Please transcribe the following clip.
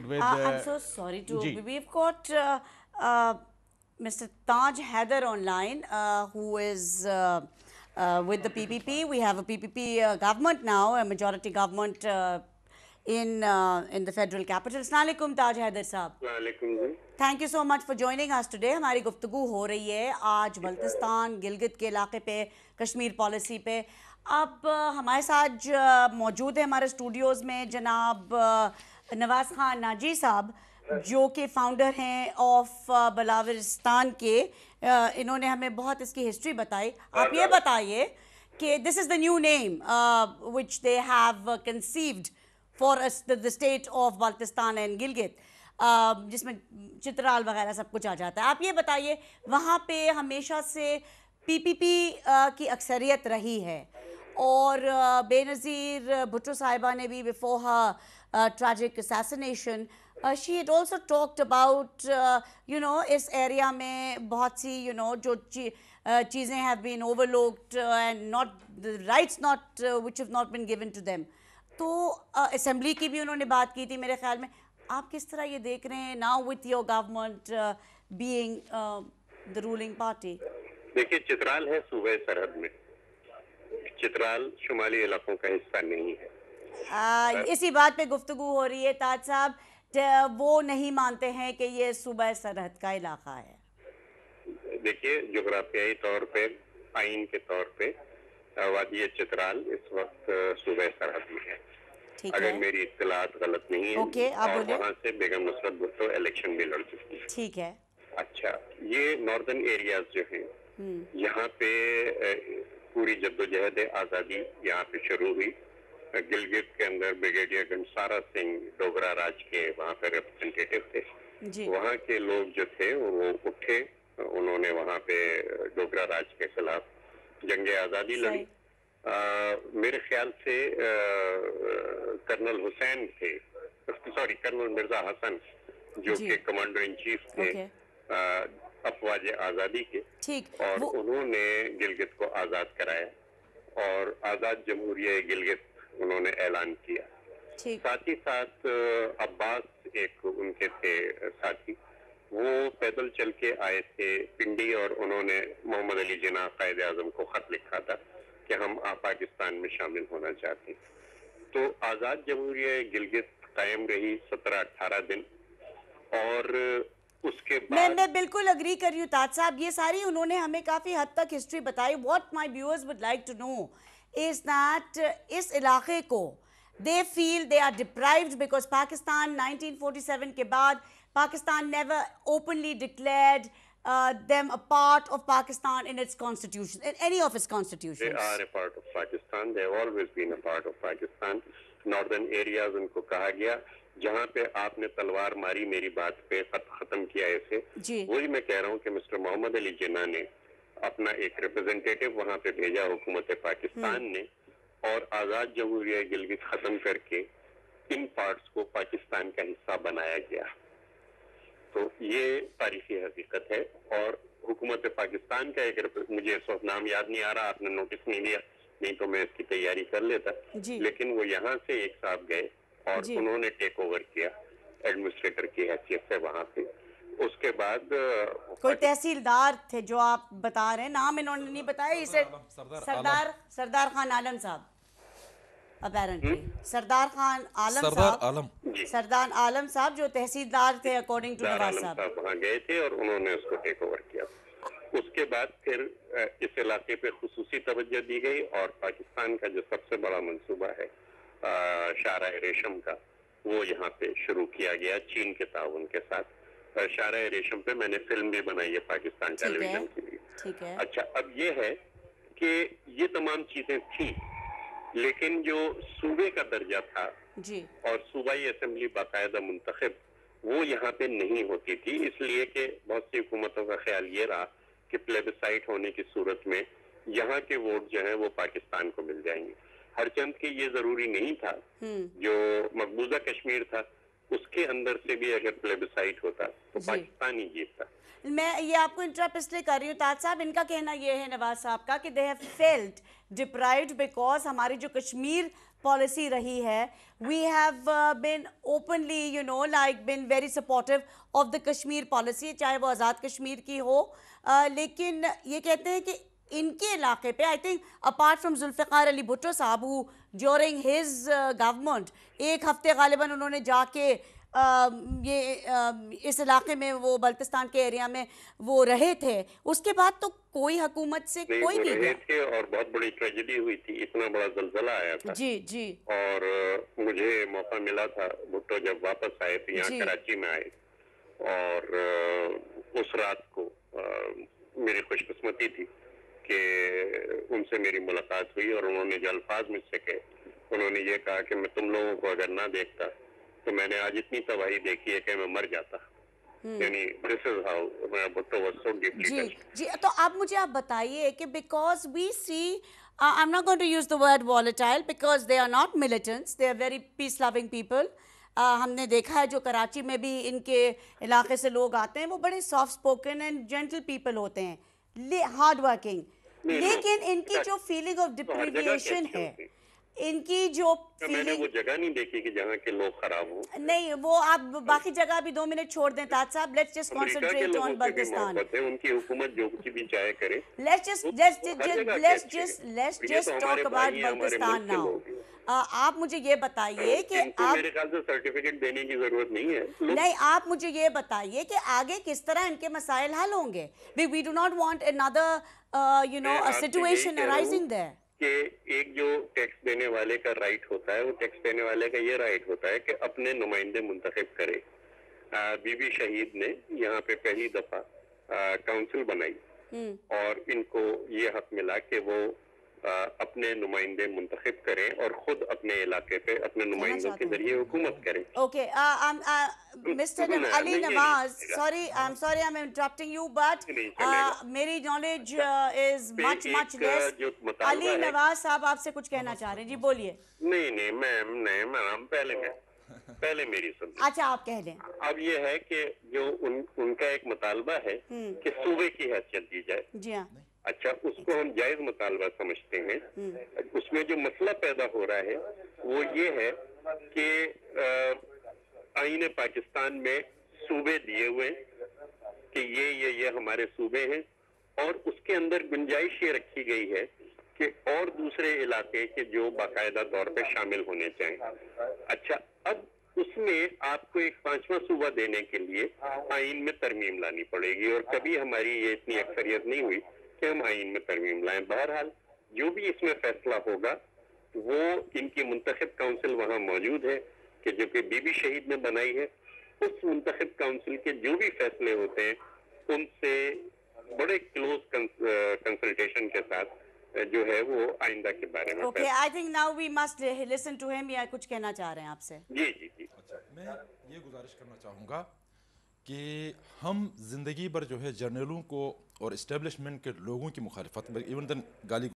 with I'm so sorry to. Ji. We've got Mr. Taj Haider online, who is with the PPP. We have a PPP government now, a majority government in the federal capital. Assalamu alaikum, Taj Haider साहब. Thank you so much for joining us today. हमारी गुफ्तगू हो रही है आज बल्तिस्तान गिलगित के इलाके पे, कश्मीर पॉलिसी पे. अब हमारे साथ मौजूद है हमारे स्टूडियोज़ में जनाब नवाज़ खान नाजी साहब, जो कि फाउंडर हैं ऑफ बलाविस्तान के. इन्होंने हमें बहुत इसकी हिस्ट्री बताई. आप ये बताइए कि this is the new name which they have conceived for the state of Baltistan and Gilgit, जिसमें चित्राल वगैरह सब कुछ आ जाता है. आप ये बताइए, वहाँ पे हमेशा से पीपीपी की अक्सरियत रही है और बेनज़ीर भुट्टो साहिबा ने भी before her tragic assassination she had also talked about इस एरिया में बहुत सी जो चीज़ें have been overlooked and not the rights not which have not been given to them. तो असेंबली की भी उन्होंने बात की थी मेरे ख्याल में. आप किस तरह ये देख रहे हैं now with your government being the ruling party? देखिए, चित्राल है सूबे सरहद में. चित्राल शुमाली इलाकों का हिस्सा नहीं है. इसी बात पे गुफ्तगू हो रही है ताज साहब. वो नहीं मानते हैं कि ये सूबा सरहद का इलाका है. देखिए, जोग्राफियाई तौर पे, आइन के तौर पे वादी चित्राल इस वक्त सूबे सरहद में है. अगर मेरी इत्तलात गलत नहीं है. ओके, आप और बोलिए. वहाँ से बेगम नुसरत भुट्टो इलेक्शन भी लड़ चुकी है. ठीक है. अच्छा, ये नॉर्दर्न एरियाज जो हैं, यहाँ पे पूरी जद्दोजहद आज़ादी यहाँ पे शुरू हुई. गिलगित के अंदर ब्रिगेडियर घनसारा सिंह डोगरा राज के वहाँ पे रिप्रेजेंटेटिव थे. वहाँ के लोग जो थे वो उठे, उन्होंने वहाँ पे डोगरा राज के खिलाफ जंग आज़ादी लड़ी. मेरे ख्याल से कर्नल हुसैन थे, सॉरी कर्नल मिर्जा हसन, जो कि कमांडर इन चीफ थे अफवाज आज़ादी के. और उन्होंने गिलगित को आज़ाद कराया और आज़ाद जमहूरिया गिलगित उन्होंने ऐलान किया. साथ ही साथ अब्बास एक उनके थे साथी, वो पैदल चल के आए थे पिंडी और उन्होंने मोहम्मद अली जिन्ना कायद आज़म को खत लिखा था कि हम पाकिस्तान में शामिल होना चाहते हैं. तो आज़ाद जमहूरिया गिलगित कायम रही 17-18 दिन और उसके बाद मैं बिल्कुल अग्री कर रही हूँ ताज साहब. ये सारी उन्होंने हमें काफ़ी हद तक हिस्ट्री बताई. What my viewers would like to know is that इस इलाके को they feel they are deprived because Pakistan 1947 के बाद Pakistan never openly declared them a part of Pakistan in its constitution, in any of its constitutions. They are a part of Pakistan. They have always been a part of Pakistan. Northern areas उनको कहा गया. जहाँ पे आपने तलवार मारी मेरी बात पे खत्म किया ऐसे, वही मैं कह रहा हूँ कि मिस्टर मोहम्मद अली जिन्ना ने अपना एक रिप्रेजेंटेटिव वहाँ पे भेजा हुकूमत पाकिस्तान ने, और आज़ाद जमहूरिया गिलगित खत्म करके इन पार्ट्स को पाकिस्तान का हिस्सा बनाया गया. तो ये तारीखी हकीकत है. और हुकूमत पाकिस्तान का एक, मुझे इस वक्त नाम याद नहीं आ रहा, आपने नोटिस नहीं लिया, नहीं तो मैं इसकी तैयारी कर लेता. लेकिन वो यहाँ से एक साहब गए और उन्होंने टेक ओवर किया एडमिनिस्ट्रेटर की हैसियत से वहाँ पे. उसके बाद कोई तहसीलदार थे जो आप बता रहे हैं, नाम इन्होंने नहीं बताया. इसे सरदार खान आलम साहब, apparently सरदार खान आलम साहब जो तहसीलदार थे अकॉर्डिंग टू नवाज साहब, वहाँ गए थे और उन्होंने उसको टेक ओवर किया. उसके बाद फिर इस इलाके पे खुसूसी तवज्जो दी गई और पाकिस्तान का जो सबसे बड़ा मंसूबा है शाहराह रेशम का, वो यहाँ पे शुरू किया गया चीन के ताउन के साथ. शाहराह रेशम पे मैंने फिल्म भी बनाई है पाकिस्तान टेलीविजन के लिए. अच्छा, अब ये है कि ये तमाम चीजें थी, लेकिन जो सूबे का दर्जा था और सूबाई असेंबली बाकायदा मुंतखब, वो यहाँ पे नहीं होती थी. इसलिए कि बहुत सी हुकूमतों का ख्याल ये रहा कि प्लेबिसाइट होने की सूरत में यहाँ के वोट जो है वो पाकिस्तान को मिल जाएंगे. हरचंद के ये जरूरी नहीं था. जो मकबूजा कश्मीर था उसके अंदर से भी अगर प्लेबिसाइट होता तो पाकिस्तान ही जीतता. मैं ये आपको इंटरप्ट इसलिए कर रही हूँ ताज साहब, इनका कहना ये है नवाज साहब का कि they have felt deprived because हमारी जो कश्मीर پالیسی رہی ہے. We have been openly, been very supportive of the Kashmir policy, چاہے وہ آزاد کشمیر کی ہو. لیکن یہ کہتے ہیں کہ ان کے علاقے پہ I think apart from Zulfikar Ali Bhutto صاحب who during his government ایک ہفتے غالباً انہوں نے جا کے یہ اس علاقے میں وہ بلتستان کے ایریا میں وہ رہے تھے. اس کے بعد تو کوئی حکومت سے کوئی نہیں گیا تھے اور بہت بڑی ٹریجڈی ہوئی تھی, اتنا بڑا زلزلہ آیا تھا. جی اور مجھے موقع ملا تھا بھٹو جب واپس آئے تو یہاں کراچی میں آئے, اور اس رات کو میری خوش قسمتی تھی کہ ان سے میری ملاقات ہوئی, اور انہوں نے جو الفاظ مجھ سے کہے, انہوں نے یہ کہا کہ میں تم لوگوں کو اگر نہ دیکھتا تو میں نے آج اتنی تباہی دیکھی ہے کہ میں مر جاتا. یعنی this is how Bhutto was so deeply touched. جی تو اب مجھے آپ بتائیے کہ because we see I'm not going to use the word volatile because they are not militants, they are very peace loving people. ہم نے دیکھا ہے جو کراچی میں بھی ان کے علاقے سے لوگ آتے ہیں وہ بڑے soft spoken and gentle people ہوتے ہیں, ہارڈ ورکنگ. لیکن ان کی جو فیلنگ آف ڈپریویشن ہے, ان کی جو میں نے وہ جگہ نہیں دیکھی کہ جہاں کے لوگ خراب ہوں. نہیں, وہ آپ باقی جگہ بھی 2 منٹ چھوڑ دیں تاج صاحب. Let's just concentrate on Baltistan. ان کی حکومت جو کچھ بھی چاہے کرے. Let's just talk about Baltistan now. آپ مجھے یہ بتائیے کہ آپ, میرے خیال سے سرٹیفکیٹ دینے کی ضرورت نہیں ہے. نہیں, آپ مجھے یہ بتائیے کہ آگے کس طرح ان کے مسائل حل ہوں گے. We do not want another a situation arising there. کہ ایک جو ٹیکس دینے والے کا رائٹ ہوتا ہے, وہ ٹیکس دینے والے کا یہ رائٹ ہوتا ہے کہ اپنے نمائندے منتخب کرے. بی بی شہید نے یہاں پہ پہلی دفعہ کاؤنسل بنائی اور ان کو یہ حق ملا کہ وہ اپنے نمائندے منتخب کریں اور خود اپنے علاقے پہ اپنے نمائندوں کے ذریعے حکومت کریں. Okay, Mr. Ali Nawaz, I'm sorry I'm interrupting you, but میری knowledge is much less. Ali Nawaz صاحب آپ سے کچھ کہنا چاہ رہے ہیں, جی بولیے. نہیں میم, پہلے میری سن. اچھا آپ کہہ لیں. اب یہ ہے کہ جو ان کا ایک مطالبہ ہے کہ صوبے کی حیثیت دی جائے. جی ہاں. اچھا, اس کو ہم جائز مطالبہ سمجھتے ہیں. اس میں جو مسئلہ پیدا ہو رہا ہے وہ یہ ہے کہ آئین پاکستان میں صوبے دیے ہوئے کہ یہ ہمارے صوبے ہیں, اور اس کے اندر گنجائش یہ رکھی گئی ہے کہ اور دوسرے علاقے کے جو باقاعدہ طور پہ شامل ہونے چاہیں. اچھا, اب اس میں آپ کو ایک 5واں صوبہ دینے کے لیے آئین میں ترمیم لانی پڑے گی, اور کبھی ہماری یہ اتنی اکثریت نہیں ہوئی کہ ہم آئین میں ترمیم لائیں. بہرحال جو بھی اس میں فیصلہ ہوگا وہ ان کی منتخب کونسل وہاں موجود ہے کہ جو کہ بی بی شہید نے بنائی ہے. اس منتخب کونسل کے جو بھی فیصلے ہوتے ہیں ان سے بڑے کلوز کنسلٹیشن کے ساتھ جو ہے وہ آئندہ کے بارے میں. Okay, I think now we must listen to him. یا کچھ کہنا چاہ رہے ہیں آپ سے. جی. میں یہ گزارش کرنا چاہوں گا کہ ہم زندگی بھر جو ہے جرنیلوں کو اور اسٹیبلشمنٹ کے لوگوں کی مخالفت, ایون دن گالی